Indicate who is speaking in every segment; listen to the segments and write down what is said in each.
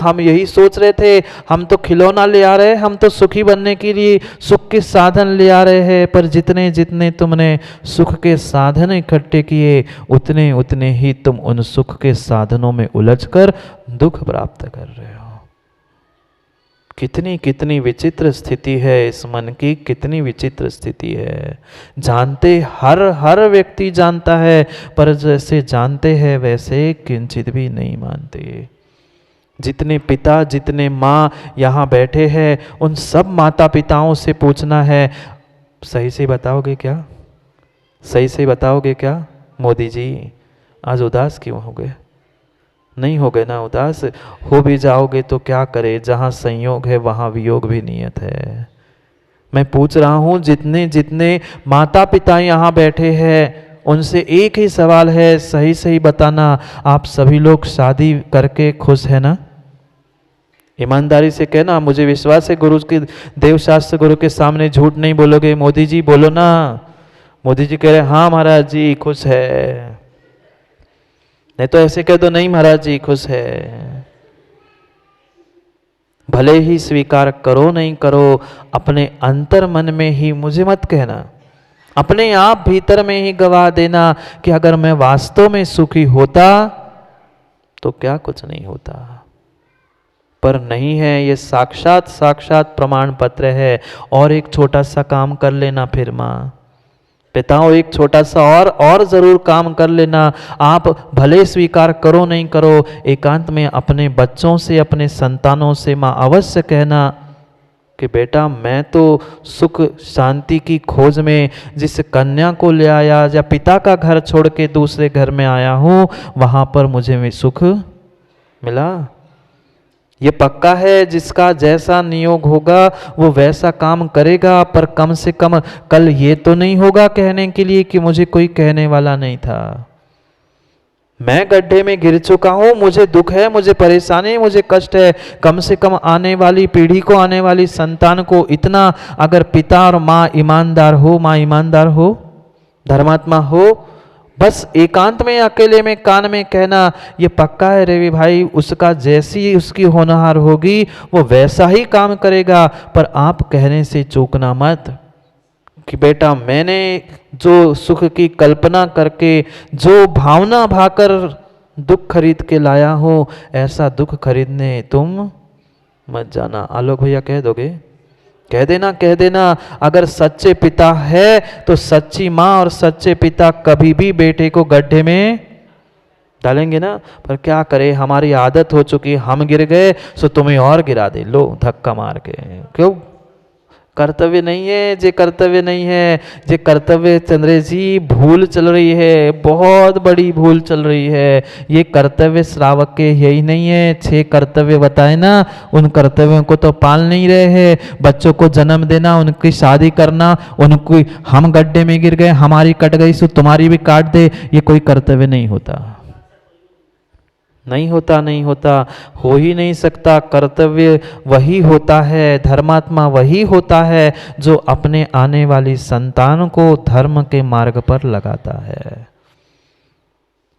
Speaker 1: हम यही सोच रहे थे, हम तो खिलौना ले आ रहे हैं, हम तो सुखी बनने के लिए सुख के साधन ले आ रहे हैं, पर जितने जितने तुमने सुख के साधन इकट्ठे किए उतने उतने ही तुम उन सुख के साधनों में उलझकर दुख प्राप्त कर रहे हो। कितनी कितनी विचित्र स्थिति है इस मन की, कितनी विचित्र स्थिति है। जानते हर व्यक्ति जानता है, पर जैसे जानते हैं वैसे किंचित भी नहीं मानते। जितने पिता जितने माँ यहाँ बैठे हैं, उन सब माता पिताओं से पूछना है, सही से बताओगे क्या? सही से बताओगे क्या? मोदी जी आज उदास क्यों हो गए? नहीं हो गए ना उदास? हो भी जाओगे तो क्या करे, जहाँ संयोग है वहाँ वियोग भी नियत है। मैं पूछ रहा हूँ, जितने जितने माता पिता यहाँ बैठे हैं उनसे एक ही सवाल है, सही सही बताना, आप सभी लोग शादी करके खुश है ना? ईमानदारी से कहना, मुझे विश्वास है गुरु के देवशास्त्र गुरु के सामने झूठ नहीं बोलोगे। मोदी जी बोलो ना। मोदी जी कह रहे हाँ महाराज जी खुश है। नहीं तो ऐसे कह दो नहीं महाराज जी खुश है। भले ही स्वीकार करो नहीं करो, अपने अंतर मन में ही, मुझे मत कहना, अपने आप भीतर में ही गवाह देना कि अगर मैं वास्तव में सुखी होता तो क्या कुछ नहीं होता। पर नहीं है, ये साक्षात साक्षात प्रमाण पत्र है। और एक छोटा सा काम कर लेना फिर माँ पिताओं, एक छोटा सा और जरूर काम कर लेना। आप भले स्वीकार करो नहीं करो, एकांत में अपने बच्चों से, अपने संतानों से माँ अवश्य कहना कि बेटा मैं तो सुख शांति की खोज में जिस कन्या को ले आया या पिता का घर छोड़ के दूसरे घर में आया हूँ, वहाँ पर मुझे सुख मिला। ये पक्का है, जिसका जैसा नियोग होगा वो वैसा काम करेगा। पर कम से कम कल ये तो नहीं होगा कहने के लिए कि मुझे कोई कहने वाला नहीं था। मैं गड्ढे में गिर चुका हूं, मुझे दुख है, मुझे परेशानी, मुझे कष्ट है। कम से कम आने वाली पीढ़ी को, आने वाली संतान को इतना, अगर पिता और माँ ईमानदार हो, धर्मात्मा हो, बस एकांत में अकेले में कान में कहना, ये पक्का है रवि भाई, उसका जैसी उसकी होनहार होगी वो वैसा ही काम करेगा। पर आप कहने से चूकना मत कि बेटा मैंने जो सुख की कल्पना करके, जो भावना भाकर दुख खरीद के लाया हूँ, ऐसा दुख खरीदने तुम मत जाना। आलोक भैया कह दोगे? कह देना। अगर सच्चे पिता है तो सच्ची माँ और सच्चे पिता कभी भी बेटे को गड्ढे में डालेंगे ना। पर क्या करे, हमारी आदत हो चुकी, हम गिर गए सो तुम्हें और गिरा दे, लो धक्का मार के। क्यों? कर्तव्य नहीं है, जे कर्तव्य नहीं है, जे कर्तव्य चंद्रे जी भूल चल रही है, बहुत बड़ी भूल चल रही है। ये कर्तव्य श्रावक के यही नहीं है। 6 कर्तव्य बताए ना, उन कर्तव्यों को तो पाल नहीं रहे हैं। बच्चों को जन्म देना, उनकी शादी करना, उनको, हम गड्ढे में गिर गए, हमारी कट गई सो तुम्हारी भी काट दे, ये कोई कर्तव्य नहीं होता। नहीं होता, हो ही नहीं सकता। कर्तव्य वही होता है, धर्मात्मा वही होता है जो अपने आने वाली संतान को धर्म के मार्ग पर लगाता है।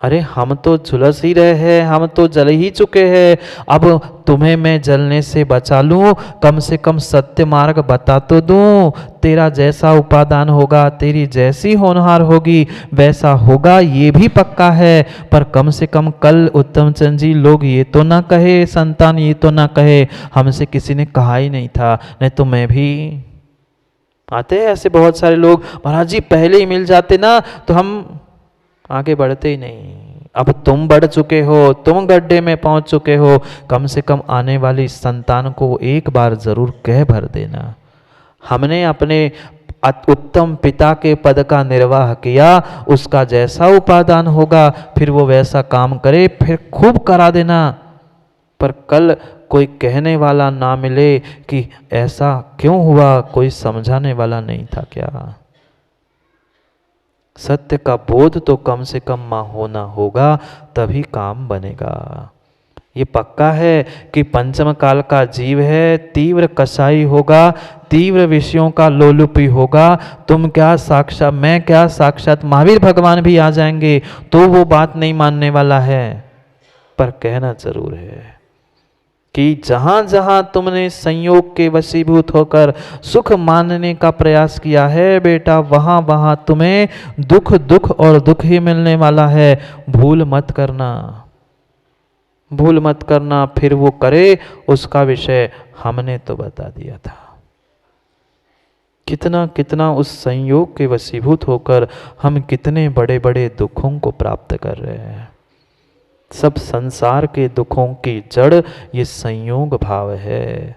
Speaker 1: अरे हम तो झुलस ही रहे हैं, हम तो जल ही चुके हैं, अब तुम्हें मैं जलने से बचा लूं, कम से कम सत्य मार्ग बता तो दूं। तेरा जैसा उपादान होगा, तेरी जैसी होनहार होगी, वैसा होगा, ये भी पक्का है। पर कम से कम कल उत्तम चंद जी लोग ये तो ना कहे, संतान ये तो ना कहे हमसे किसी ने कहा ही नहीं था। नहीं तो मैं भी, आते हैं ऐसे बहुत सारे लोग, महाराज जी पहले ही मिल जाते ना तो हम आगे बढ़ते ही नहीं। अब तुम बढ़ चुके हो, तुम गड्ढे में पहुंच चुके हो, कम से कम आने वाली संतान को एक बार जरूर कह भर देना, हमने अपने उत्तम पिता के पद का निर्वाह किया, उसका जैसा उपादान होगा फिर वो वैसा काम करे, फिर खूब करा देना। पर कल कोई कहने वाला ना मिले कि ऐसा क्यों हुआ, कोई समझाने वाला नहीं था क्या? सत्य का बोध तो कम से कम माँ होना होगा, तभी काम बनेगा। ये पक्का है कि पंचम काल का जीव है, तीव्र कसाई होगा, तीव्र विषयों का लोलुपी होगा। तुम क्या साक्षात, मैं क्या साक्षात महावीर भगवान भी आ जाएंगे तो वो बात नहीं मानने वाला है, पर कहना जरूर है। कि जहां जहां तुमने संयोग के वशीभूत होकर सुख मानने का प्रयास किया है बेटा, वहां वहां तुम्हें दुख दुख और दुख ही मिलने वाला है। भूल मत करना, भूल मत करना। फिर वो करे उसका विषय हमने तो बता दिया था। कितना कितना उस संयोग के वशीभूत होकर हम कितने बड़े बड़े दुखों को प्राप्त कर रहे हैं। सब संसार के दुखों की जड़ ये संयोग भाव है।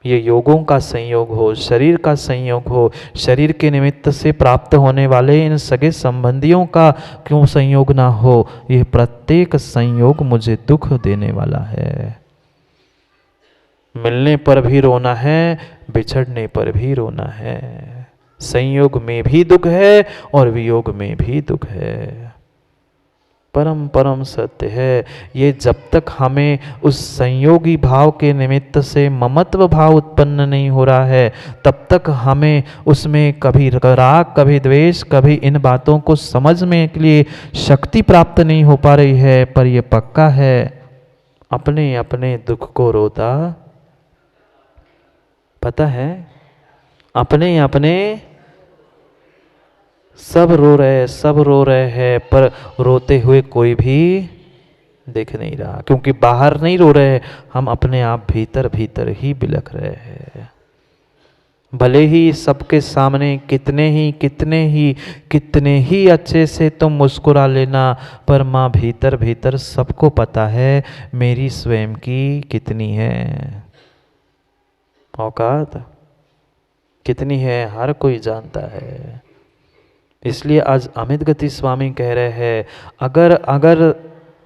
Speaker 1: ये योगों का संयोग हो, शरीर का संयोग हो, शरीर के निमित्त से प्राप्त होने वाले इन सगे संबंधियों का क्यों संयोग ना हो। ये प्रत्येक संयोग मुझे दुख देने वाला है। मिलने पर भी रोना है, बिछड़ने पर भी रोना है। संयोग में भी दुख है और वियोग में भी दुख है। परम परम सत्य है ये। जब तक हमें उस संयोगी भाव के निमित्त से ममत्व भाव उत्पन्न नहीं हो रहा है, तब तक हमें उसमें कभी राग, कभी द्वेष, कभी इन बातों को समझने के लिए शक्ति प्राप्त नहीं हो पा रही है। पर यह पक्का है, अपने अपने दुख को रोता पता है, अपने अपने सब रो रहे, सब रो रहे हैं, पर रोते हुए कोई भी दिख नहीं रहा, क्योंकि बाहर नहीं रो रहे, हम अपने आप भीतर भीतर ही बिलख रहे हैं। भले ही सबके सामने कितने ही अच्छे से तुम मुस्कुरा लेना, पर माँ भीतर भीतर सबको पता है मेरी स्वयं की कितनी है औकात, कितनी है, हर कोई जानता है। इसलिए आज अमित गति स्वामी कह रहे हैं, अगर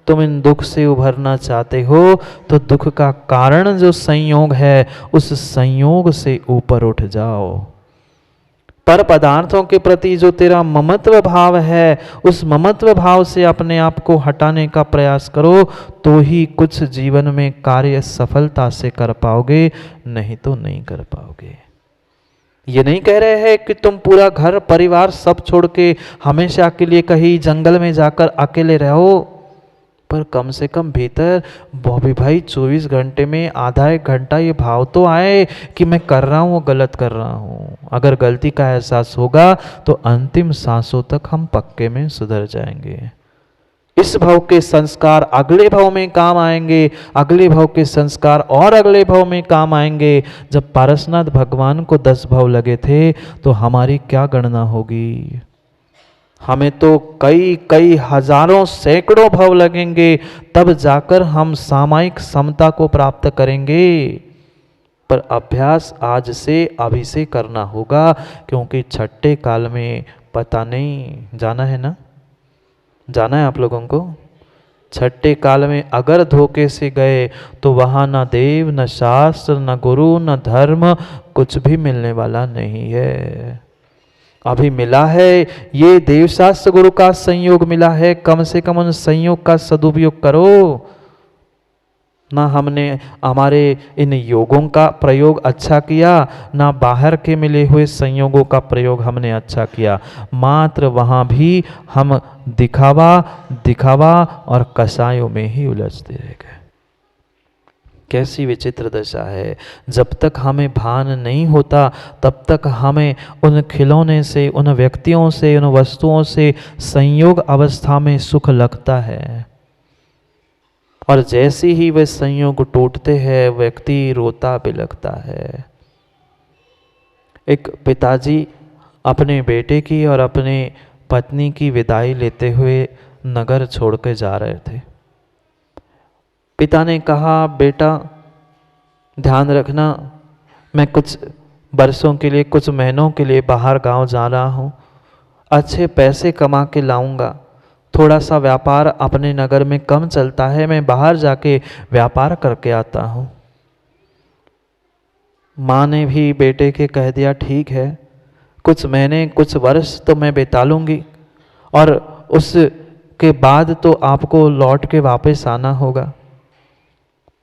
Speaker 1: तुम इन दुख से उभरना चाहते हो तो दुख का कारण जो संयोग है, उस संयोग से ऊपर उठ जाओ। पर पदार्थों के प्रति जो तेरा ममत्व भाव है, उस ममत्व भाव से अपने आप को हटाने का प्रयास करो, तो ही कुछ जीवन में कार्य सफलता से कर पाओगे, नहीं तो नहीं कर पाओगे। ये नहीं कह रहे हैं कि तुम पूरा घर परिवार सब छोड़ के हमेशा के लिए कहीं जंगल में जाकर अकेले रहो, पर कम से कम भीतर बॉबी भाई 24 घंटे में आधा एक घंटा ये भाव तो आए कि मैं कर रहा हूँ वो गलत कर रहा हूँ। अगर गलती का एहसास होगा तो अंतिम सांसों तक हम पक्के में सुधर जाएंगे। इस भाव के संस्कार अगले भाव में काम आएंगे, अगले भाव के संस्कार और अगले भाव में काम आएंगे। जब पारसनाथ भगवान को 10 भाव लगे थे तो हमारी क्या गणना होगी। हमें तो कई हजारों सैकड़ों भाव लगेंगे, तब जाकर हम सामायिक समता को प्राप्त करेंगे। पर अभ्यास आज से अभी से करना होगा, क्योंकि छठे काल में पता नहीं, जाना है ना, जाना है आप लोगों को। छठे काल में अगर धोखे से गए तो वहां न देव, न शास्त्र, न गुरु, न धर्म, कुछ भी मिलने वाला नहीं है। अभी मिला है ये देव शास्त्र गुरु का संयोग मिला है, कम से कम उन संयोग का सदुपयोग करो ना। हमने हमारे इन योगों का प्रयोग अच्छा किया, ना बाहर के मिले हुए संयोगों का प्रयोग हमने अच्छा किया। मात्र वहाँ भी हम दिखावा और कसायों में ही उलझते रह गए। कैसी विचित्र दशा है। जब तक हमें भान नहीं होता, तब तक हमें उन खिलौने से, उन व्यक्तियों से, उन वस्तुओं से संयोग अवस्था में सुख लगता है, और जैसे ही वे संयोग टूटते हैं व्यक्ति रोता बिलखता है। एक पिताजी अपने बेटे की और अपने पत्नी की विदाई लेते हुए नगर छोड़ के जा रहे थे। पिता ने कहा, बेटा ध्यान रखना, मैं कुछ बरसों के लिए, कुछ महीनों के लिए बाहर गांव जा रहा हूँ, अच्छे पैसे कमा के लाऊंगा। थोड़ा सा व्यापार अपने नगर में कम चलता है, मैं बाहर जाके व्यापार करके आता हूँ। माँ ने भी बेटे के कह दिया, ठीक है, कुछ महीने कुछ वर्ष तो मैं बिता लूँगी, और उसके बाद तो आपको लौट के वापस आना होगा।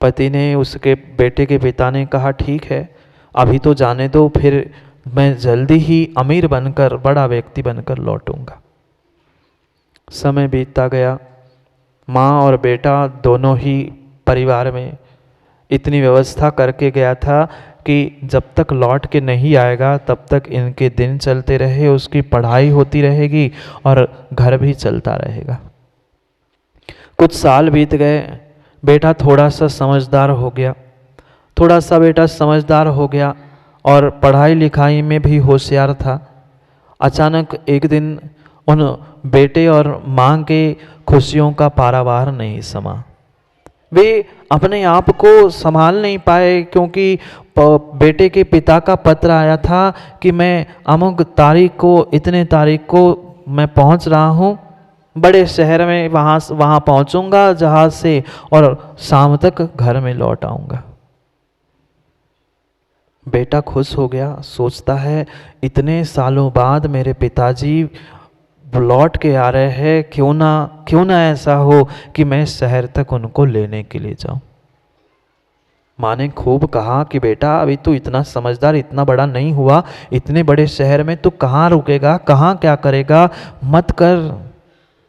Speaker 1: पति ने, उसके बेटे के पिता ने कहा, ठीक है, अभी तो जाने दो, फिर मैं जल्दी ही अमीर बनकर, बड़ा व्यक्ति बनकर लौटूंगा। समय बीतता गया। माँ और बेटा दोनों ही परिवार में इतनी व्यवस्था करके गया था कि जब तक लौट के नहीं आएगा तब तक इनके दिन चलते रहे, उसकी पढ़ाई होती रहेगी और घर भी चलता रहेगा। कुछ साल बीत गए, बेटा थोड़ा सा समझदार हो गया, थोड़ा सा बेटा समझदार हो गया और पढ़ाई लिखाई में भी होशियार था। अचानक एक दिन उन बेटे और माँ के खुशियों का पारावार नहीं समा। वे अपने आप को संभाल नहीं पाए, क्योंकि बेटे के पिता का पत्र आया था कि मैं अमुक तारीख को, इतने तारीख को मैं पहुंच रहा हूं बड़े शहर में, वहाँ पहुंचूंगा जहाज से और शाम तक घर में लौट आऊंगा। बेटा खुश हो गया, सोचता है इतने सालों बाद मेरे पिताजी लौट के आ रहे हैं, क्यों ना ऐसा हो कि मैं शहर तक उनको लेने के लिए जाऊं। माँ ने खूब कहा कि बेटा अभी तू इतना समझदार, इतना बड़ा नहीं हुआ, इतने बड़े शहर में तू कहाँ रुकेगा, कहाँ क्या करेगा, मत कर।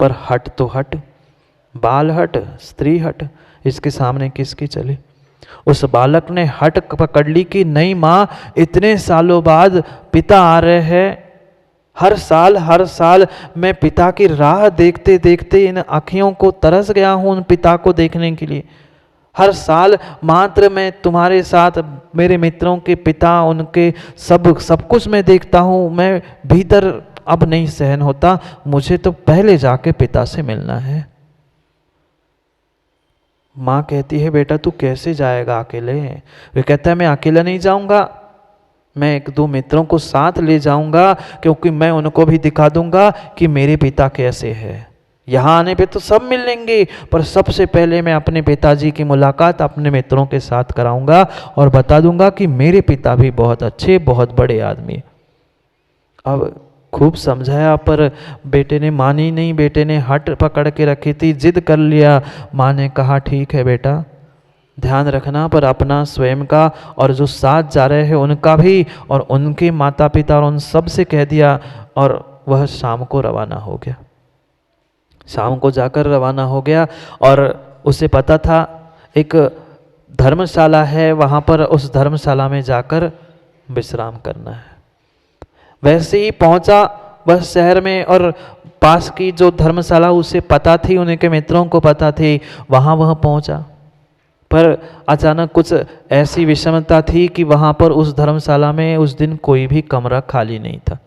Speaker 1: पर हट तो हट, बाल हट, स्त्री हट, इसके सामने किसकी चली। उस बालक ने हट पकड़ ली कि नहीं माँ, इतने सालों बाद पिता आ रहे हैं, हर साल मैं पिता की राह देखते देखते इन आँखियों को तरस गया हूँ उन पिता को देखने के लिए। हर साल मात्र मैं तुम्हारे साथ मेरे मित्रों के पिता, उनके सब कुछ मैं देखता हूँ, मैं भीतर अब नहीं सहन होता, मुझे तो पहले जाके पिता से मिलना है। माँ कहती है बेटा तू कैसे जाएगा अकेले। वे कहता है मैं अकेला नहीं जाऊंगा, मैं एक दो मित्रों को साथ ले जाऊंगा, क्योंकि मैं उनको भी दिखा दूंगा कि मेरे पिता कैसे हैं। यहाँ आने पे तो सब मिल लेंगे, पर सबसे पहले मैं अपने पिताजी की मुलाकात अपने मित्रों के साथ कराऊंगा और बता दूंगा कि मेरे पिता भी बहुत अच्छे, बहुत बड़े आदमी। अब खूब समझाया पर बेटे ने मानी नहीं, बेटे ने हट पकड़ के रखी थी, जिद कर लिया। माँ ने कहा ठीक है बेटा, ध्यान रखना पर अपना, स्वयं का, और जो साथ जा रहे हैं उनका भी, और उनके माता पिता और उन सब से कह दिया। और वह शाम को रवाना हो गया, शाम को जाकर रवाना हो गया। और उसे पता था एक धर्मशाला है, वहाँ पर उस धर्मशाला में जाकर विश्राम करना है। वैसे ही पहुंचा वह शहर में, और पास की जो धर्मशाला उसे पता थी, उनके मित्रों को पता थी, वहाँ वह पहुंचा। पर अचानक कुछ ऐसी विषमता थी कि वहाँ पर उस धर्मशाला में उस दिन कोई भी कमरा खाली नहीं था।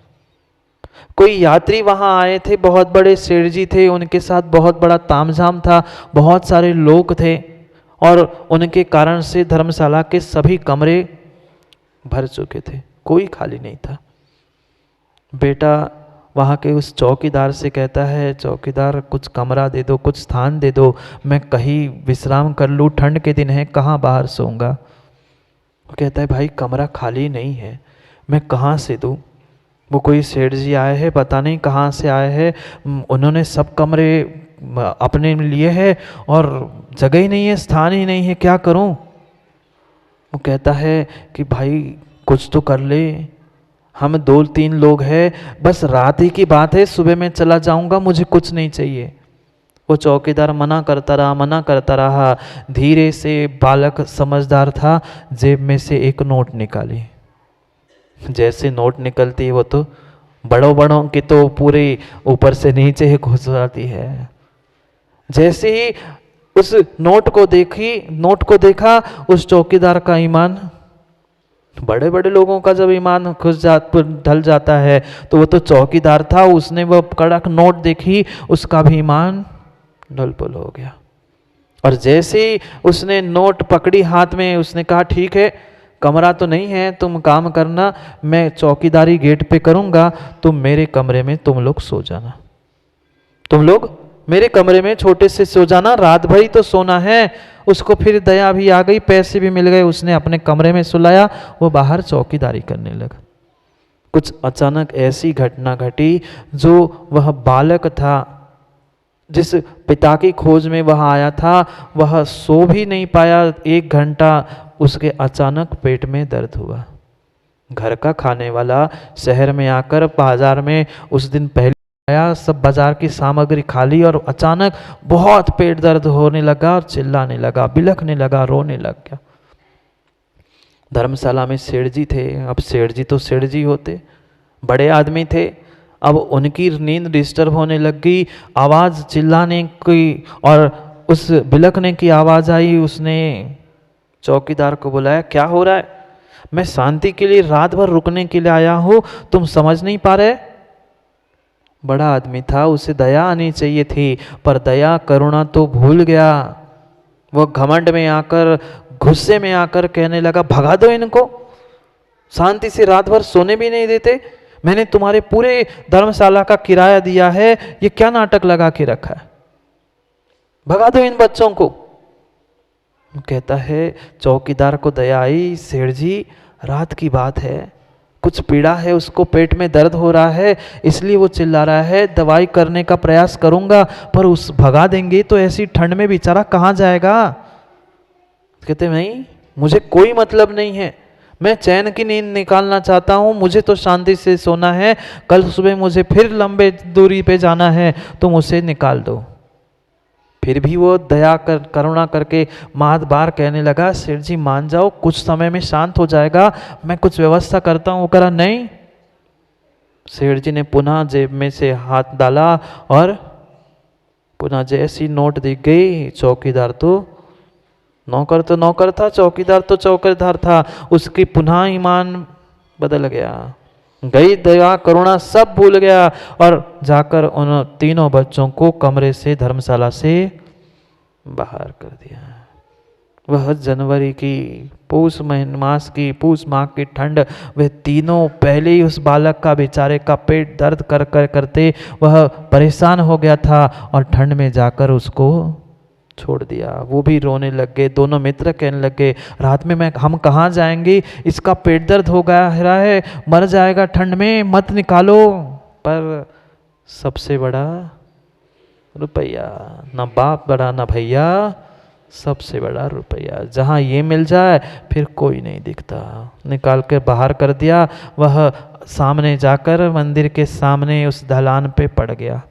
Speaker 1: कोई यात्री वहाँ आए थे, बहुत बड़े सेठ जी थे, उनके साथ बहुत बड़ा तामझाम था, बहुत सारे लोग थे, और उनके कारण से धर्मशाला के सभी कमरे भर चुके थे, कोई खाली नहीं था। बेटा वहाँ के उस चौकीदार से कहता है चौकीदार कुछ कमरा दे दो, कुछ स्थान दे दो, मैं कहीं विश्राम कर लूँ, ठंड के दिन है, कहाँ बाहर सोऊंगा। वो कहता है भाई कमरा खाली नहीं है, मैं कहाँ से दूँ। वो कोई सेठ जी आए हैं, पता नहीं कहाँ से आए हैं, उन्होंने सब कमरे अपने लिए है और जगह ही नहीं है, स्थान ही नहीं है, क्या करूँ। वो कहता है कि भाई कुछ तो कर ले, हम 2-3 लोग हैं, बस रात ही की बात है, सुबह मैं चला जाऊंगा, मुझे कुछ नहीं चाहिए। वो चौकीदार मना करता रहा। धीरे से बालक समझदार था, जेब में से एक नोट निकाली। जैसे नोट निकलती है वो तो बड़ों की तो पूरे ऊपर से नीचे ही घुस जाती है। जैसे ही उस नोट को देखा उस चौकीदार का ईमान, बड़े बड़े लोगों का जब ईमान ढल जाता है, तो वो तो चौकीदार था, उसने वो कड़क नोट देखी, उसका भी ईमान ढलपुल हो गया। और जैसे ही उसने नोट पकड़ी हाथ में, उसने कहा ठीक है, कमरा तो नहीं है, तुम काम करना, मैं चौकीदारी गेट पे करूंगा, तुम मेरे कमरे में तुम लोग सो जाना, तुम लोग मेरे कमरे में छोटे से सो जाना, रात भर ही तो सोना है। उसको फिर दया भी आ गई, पैसे भी मिल गए, उसने अपने कमरे में सुलाया, वो बाहर चौकीदारी करने लगा। कुछ अचानक ऐसी घटना घटी, जो वह बालक था जिस पिता की खोज में वह आया था, वह सो भी नहीं पाया 1 घंटा, उसके अचानक पेट में दर्द हुआ। घर का खाने वाला शहर में आकर बाजार में उस दिन पहले आया, सब बाजार की सामग्री खाली और अचानक बहुत पेट दर्द होने लगा और चिल्लाने लगा, बिलखने लगा, रोने लग गया। धर्मशाला में सेठ जी थे। अब सेठ जी तो सेठ जी होते, बड़े आदमी थे। अब उनकी नींद डिस्टर्ब होने लग गई, आवाज़ चिल्लाने की और उस बिलखने की आवाज़ आई। उसने चौकीदार को बुलाया, क्या हो रहा है? मैं शांति के लिए रात भर रुकने के लिए आया हूँ, तुम समझ नहीं पा रहे? बड़ा आदमी था, उसे दया आनी चाहिए थी, पर दया करुणा तो भूल गया। वो घमंड में आकर, गुस्से में आकर कहने लगा, भगा दो इनको, शांति से रात भर सोने भी नहीं देते। मैंने तुम्हारे पूरे धर्मशाला का किराया दिया है, ये क्या नाटक लगा के रखा है? भगा दो इन बच्चों को। कहता है, चौकीदार को दया आई, सेठ जी रात की बात है, कुछ पीड़ा है, उसको पेट में दर्द हो रहा है, इसलिए वो चिल्ला रहा है, दवाई करने का प्रयास करूंगा, पर उस भगा देंगे तो ऐसी ठंड में बेचारा कहाँ जाएगा? कहते नहीं, मुझे कोई मतलब नहीं है, मैं चैन की नींद निकालना चाहता हूँ, मुझे तो शांति से सोना है, कल सुबह मुझे फिर लंबे दूरी पे जाना है, तुम उसे निकाल दो। फिर भी वो दया करुणा करके मात बार कहने लगा, सेठ जी मान जाओ, कुछ समय में शांत हो जाएगा, मैं कुछ व्यवस्था करता हूँ। करा नहीं। सेठ जी ने पुनः जेब में से हाथ डाला और पुनः जैसी नोट दिख गई, चौकीदार तो नौकर था, चौकीदार तो चौकीदार था, उसकी पुनः ईमान बदल गया, गई दया करुणा सब भूल गया और जाकर उन तीनों बच्चों को कमरे से, धर्मशाला से बाहर कर दिया। वह जनवरी की पूस माह की ठंड, वे तीनों पहले ही उस बालक का बेचारे का पेट दर्द करते वह परेशान हो गया था और ठंड में जाकर उसको छोड़ दिया। वो भी रोने लग गए। दोनों मित्र कहने लगे, रात में हम कहाँ जाएंगे, इसका पेट दर्द हो गया है, मर जाएगा ठंड में, मत निकालो। पर सबसे बड़ा रुपया, ना बाप बड़ा ना भैया, सबसे बड़ा रुपया, जहाँ ये मिल जाए फिर कोई नहीं दिखता। निकाल के बाहर कर दिया। वह सामने जाकर मंदिर के सामने उस ढलान पे पड़ गया।